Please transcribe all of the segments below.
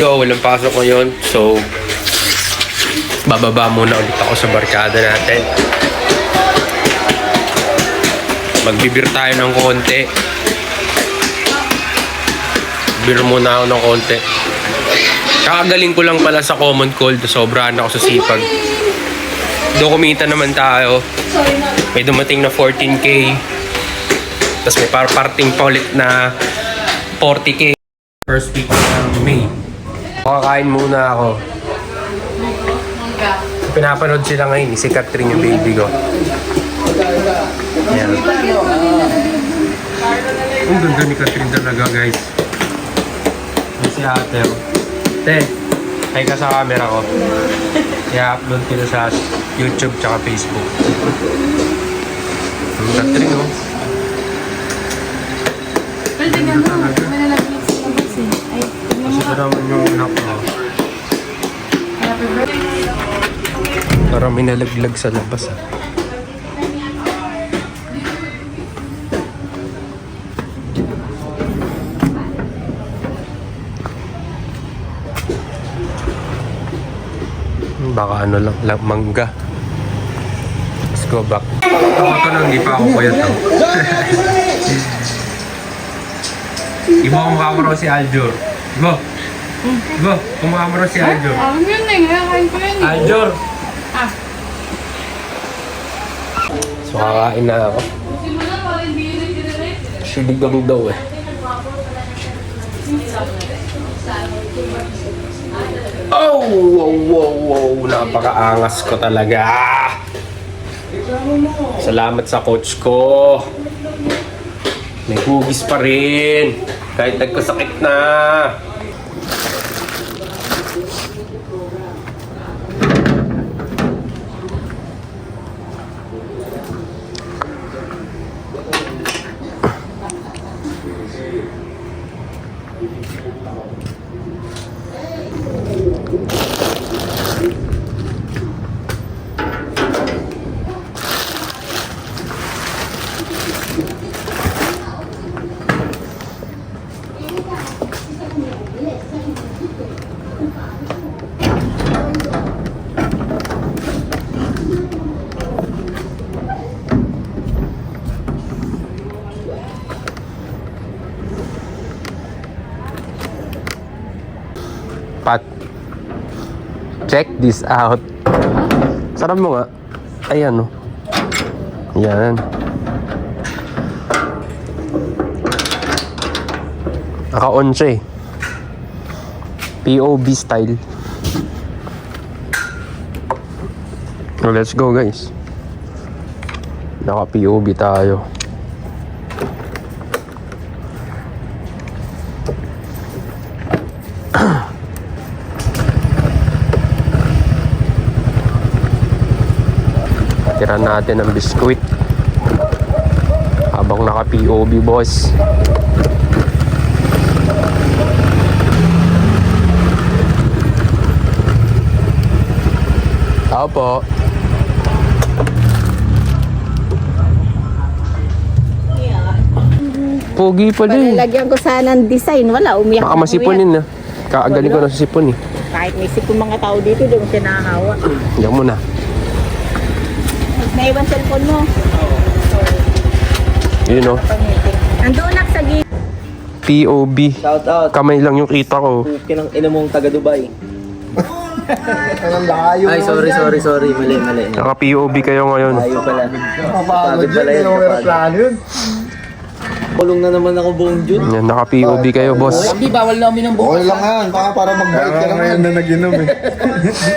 Yo, walang pasok ngayon. So, bababa muna ulit ako sa barkada natin. Magbibir tayo ng konti. Beer muna ako ng konti. Kakagaling ko lang pala sa common cold. Sobrahan ako sa sipag. Kumita naman tayo. May dumating na 14K. Tapos may parting pa ulit na 40K. First week ng May. Makakain muna ako. Pinapanood sila ngayon. Si Catherine yung baby ko. Ayan. Ang ganda ni Catherine talaga, guys. Yan si ate. Te, ay ka sa camera ko. I-upload ko na sa YouTube tsaka Facebook. Ang Catherine, oh. Pwede nga mo. Malalaglag sa labas eh. Ay, Kasi ito naman yung anak ko. happy birthday. Parang may nalaglag sa labas, ah. Baka ano lang, mangga. Let's go back. Ito lang, hindi pa ako kuyat, oh. Ibo, kumukha mo raw si Aljor. Ibo, kumukha mo raw si Aljor. Alam yun eh. Kain ko yun eh. Aljor! Ah. So, kakain na ako. Siligang daw eh. Oh! Wow! Napakaangas ko talaga! Salamat sa coach ko! May hugis pa rin! Kahit nagkasakit na! Pat, check this out. Sarap mo nga. Ayan, oh. Yan. Naka-on siya eh. POV style. So, let's go, guys. Naka-POV tayo. Tira natin ang biskuit habang naka-POV, boss. Tao po. Pogi pala eh. Lagyan ko sana ng design. Wala, umiyak Baka na masipunin na. Kakagaling ko na sa sipon eh. Kahit may sipon mga tao dito, di mo sinahawa. Diyan mo na. Naiwan cellphone mo. Yun o. Andoon nak sa gilid. POV. Shout out. Kamay lang yung kita ko. Kinang ina mong taga Dubai. Anong layo Ay, sorry. Mali. Naka-POV kayo ngayon. Layo pala. Kapagod Pagod pala yun, yun, yung kapag. plano yun. Kulong na naman ako buong June. Yan, naka-POV kayo, boss. Hindi, bawal na uminom buong. Okay lang yan, para magbalik ka lang ngayon na nag-inom eh.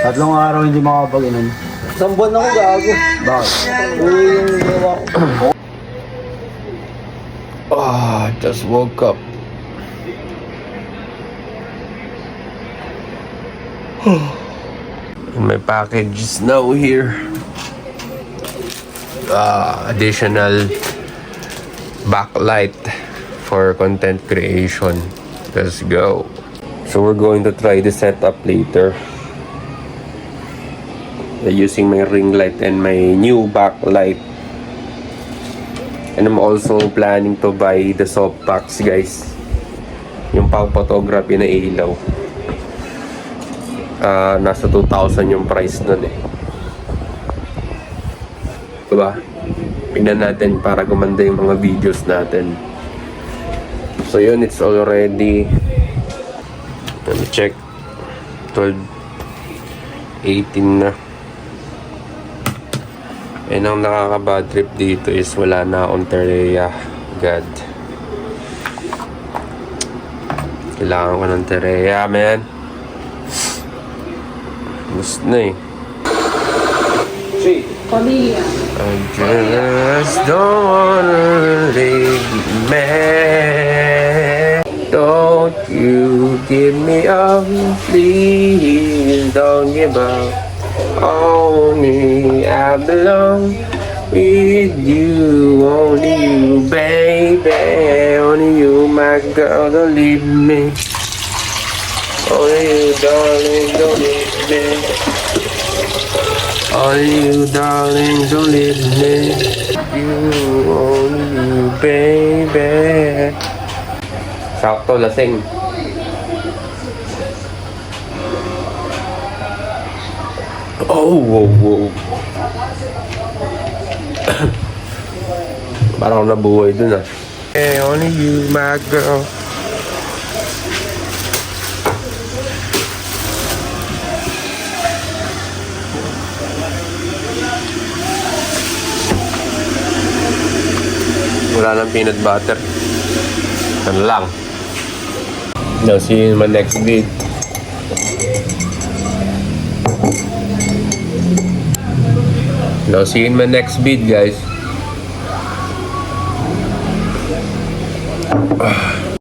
Tatlong araw hindi makapag-inom. Isang buwan ako gago. Bakit? Uy, yung ginawa ko. Just woke up. My package is now here. Additional backlight for content creation. Let's go. So we're going to try the setup later. Using my ring light and my new backlight. And I'm also planning to buy the soft packs, guys. Yung pang photography na ilaw. nasa 2,000 yung price nun eh. Diba? Tingnan natin para gumanda yung mga videos natin. So yun, it's already, let me check, 12:18 na. And ang nakaka-bad trip dito is wala na akong Terea. God. Kailangan ko ng Terea, man. Gusto na eh. Pamilya. I just don't wanna leave me. Don't you give me up, please. Don't give up on me. I belong with you, only you, baby. Only you, my girl, don't leave me. Only you, darling, don't leave me. Only you, darling, don't leave me. You, only you, baby. Sakto, lasing. Oh, wow, wow. Parang nabuhay dun ah. Hey, only you, my girl. Wala nang peanut butter. Ano lang. Now, see you in my next vid. Now, see you in my next vid, guys.